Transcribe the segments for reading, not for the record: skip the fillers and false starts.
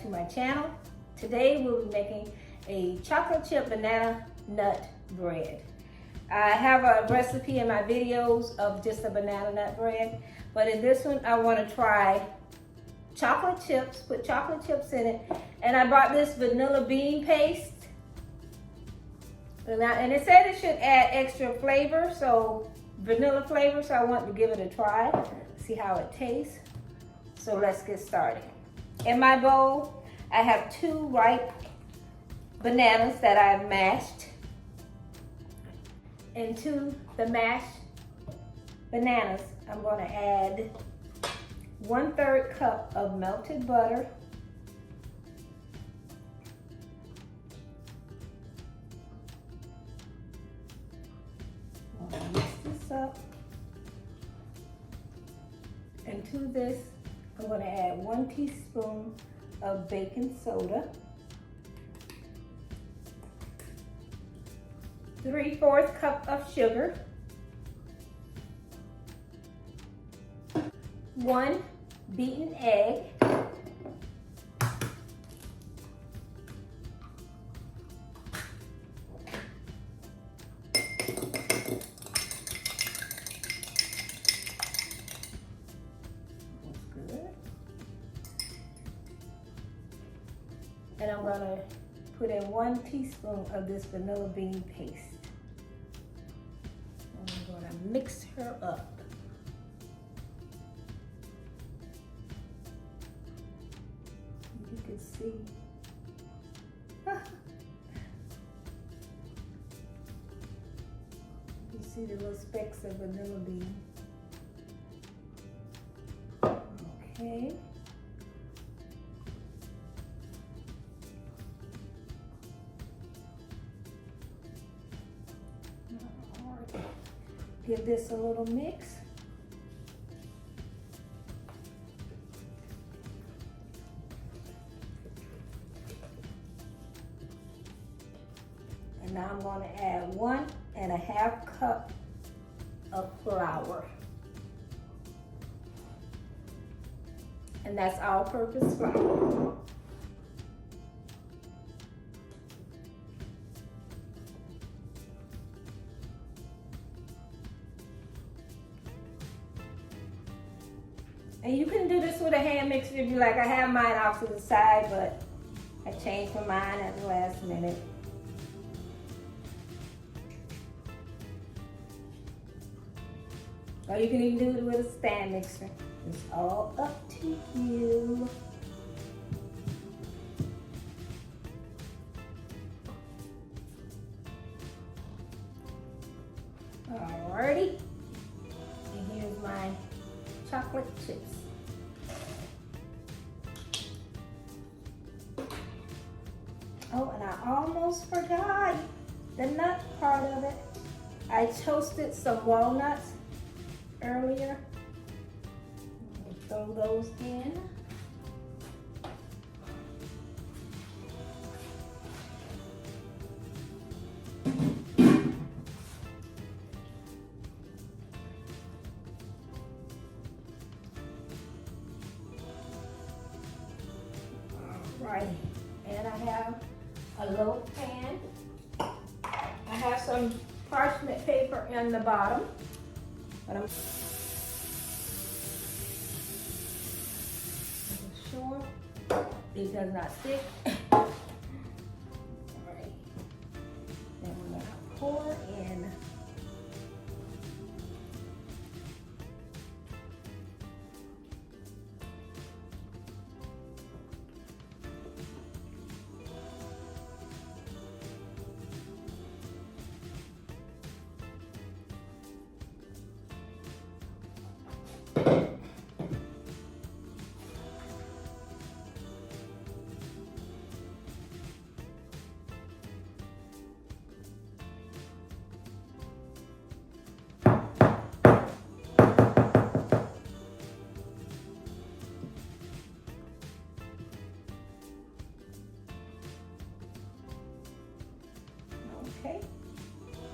to my channel. Today we'll be making a chocolate chip banana nut bread. I have a recipe in my videos of just a banana nut bread, but in this one I want to try chocolate chips, put chocolate chips in it, and I bought this vanilla bean paste. And it said it should add extra flavor, so vanilla flavor, so I want to give it a try, see how it tastes. So let's get started. In my bowl, I have 2 ripe bananas that I've mashed. Into the mashed bananas, I'm going to add 1/3 cup of melted butter. I'm going to mix this up. And to this, I'm going to add 1 teaspoon of baking soda, 3/4 cup of sugar, 1 beaten egg, and I'm going to put in 1 teaspoon of this vanilla bean paste. And I'm going to mix her up. You can see. You see the little specks of vanilla bean. Okay. Give this a little mix. And now I'm going to add 1½ cup of flour. And that's all-purpose flour. And you can do this with a hand mixer if you like. I have mine off to the side, but I changed my mind at the last minute. Or you can even do it with a stand mixer. It's all up to you. Alrighty. And here's my chocolate chips. Oh, and I almost forgot the nut part of it. I toasted some walnuts earlier. Throw those in. Right, and I have a loaf pan. I have some parchment paper in the bottom, but I'm sure it does not stick. All right, then we're gonna pour in Okay,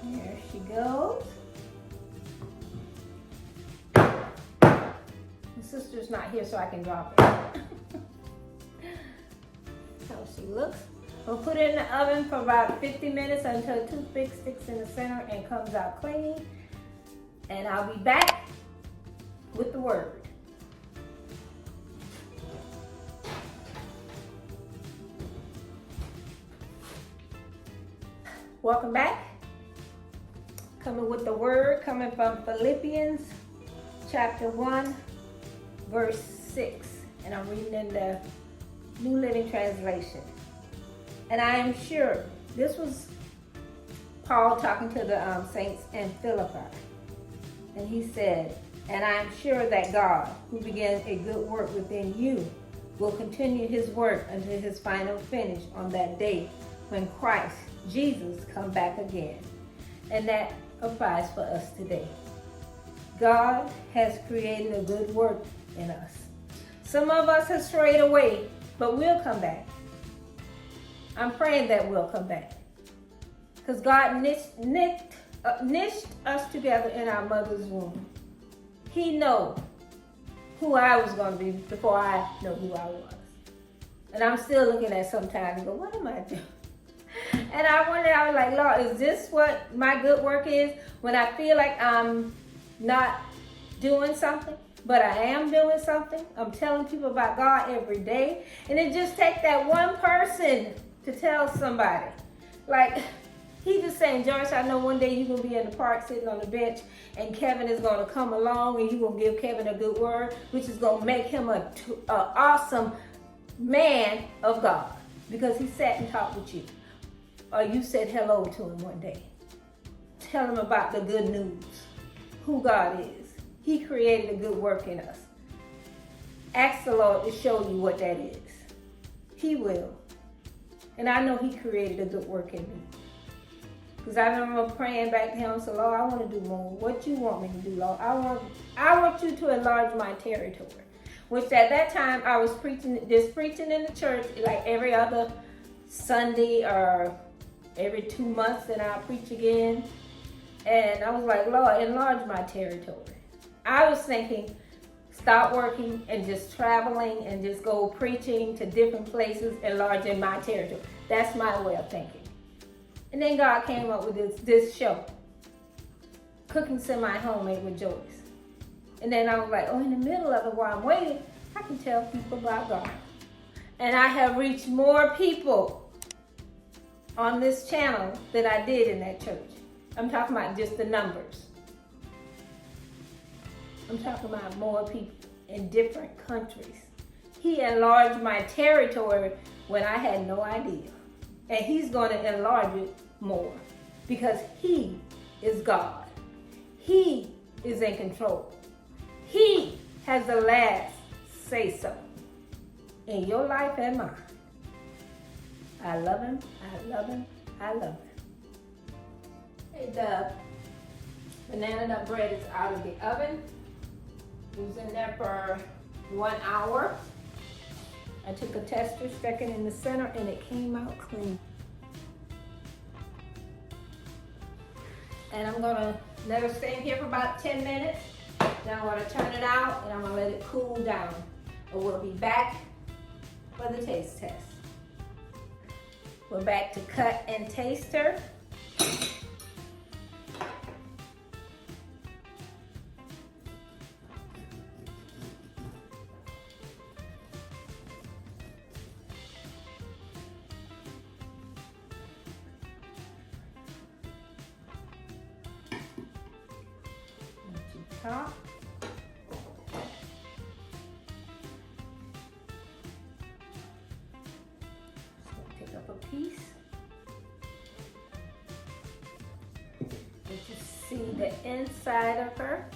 there she goes. My sister's not here, so I can drop it. she looks. We'll put it in the oven for about 50 minutes until the toothpick sticks in the center and comes out clean. And I'll be back with the word. Welcome back. Coming with the word, coming from Philippians chapter 1, verse 6. And I'm reading in the New Living Translation. And I am sure, this was Paul talking to the saints in Philippi. And he said, and I am sure that God, who began a good work within you, will continue his work until his final finish on that day when Christ Jesus come back again. And that applies for us today. God has created a good work in us. Some of us have strayed away, but we'll come back. I'm praying that we'll come back. Because God knit us together in our mother's womb. He knows who I was going to be before I know who I was. And I'm still looking at sometimes and go, what am I doing? And I was like, Lord, is this what my good work is? When I feel like I'm not doing something, but I am doing something. I'm telling people about God every day. And it just takes that one person to tell somebody. Like, he just saying, Joyce, I know one day you're going to be in the park sitting on the bench and Kevin is going to come along and you're going to give Kevin a good word, which is going to make him an awesome man of God because he sat and talked with you. Or you said hello to him one day. Tell him about the good news, who God is. He created a good work in us. Ask the Lord to show you what that is. He will. And I know he created a good work in me. Because I remember praying back to him and said, Lord, I want to do more. What you want me to do, Lord? I want you to enlarge my territory. Which at that time I was preaching in the church like every other Sunday or every 2 months, and I'll preach again. And I was like, Lord, enlarge my territory. I was thinking, stop working and just traveling and just go preaching to different places, enlarging my territory. That's my way of thinking. And then God came up with this show, Cooking Semi-Homemade with Joyce. And then I was like, oh, in the middle of it while I'm waiting, I can tell people about God. And I have reached more people on this channel than I did in that church. I'm talking about just the numbers. I'm talking about more people in different countries. He enlarged my territory when I had no idea. And he's going to enlarge it more because he is God. He is in control. He has the last say so in your life and mine. I love him, I love him, I love him. Hey, the banana nut bread is out of the oven. It was in there for 1 hour. I took a tester, stuck it in the center, and it came out clean. And I'm gonna let it stay in here for about 10 minutes. Then I'm gonna turn it out and I'm gonna let it cool down. And we'll be back for the taste test. We're back to cut and taste her. Top. So pick up a piece. You just see the inside of her.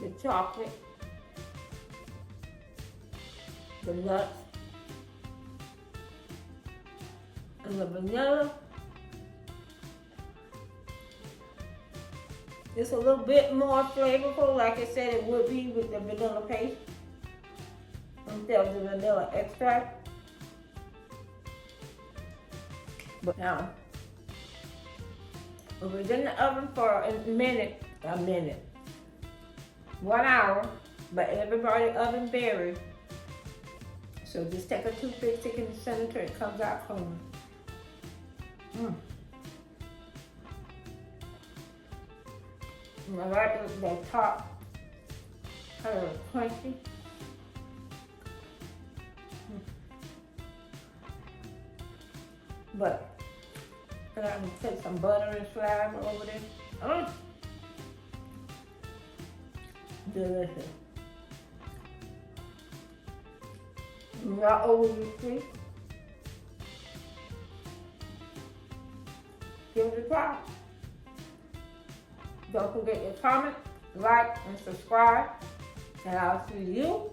The chocolate, the nuts, and the vanilla. It's a little bit more flavorful, like I said it would be with the vanilla paste instead of the vanilla extract. But now, if it's in the oven for a minute, 1 hour, but everybody oven buried. So just take a toothpick, stick in the center till it comes out clean. I like the top kind of crunchy. But then I can take some butter and slime over there. Delicious. Not overly sweet. Give it a try. Don't forget to comment, like, and subscribe. And I'll see you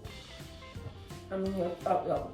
in the next upload.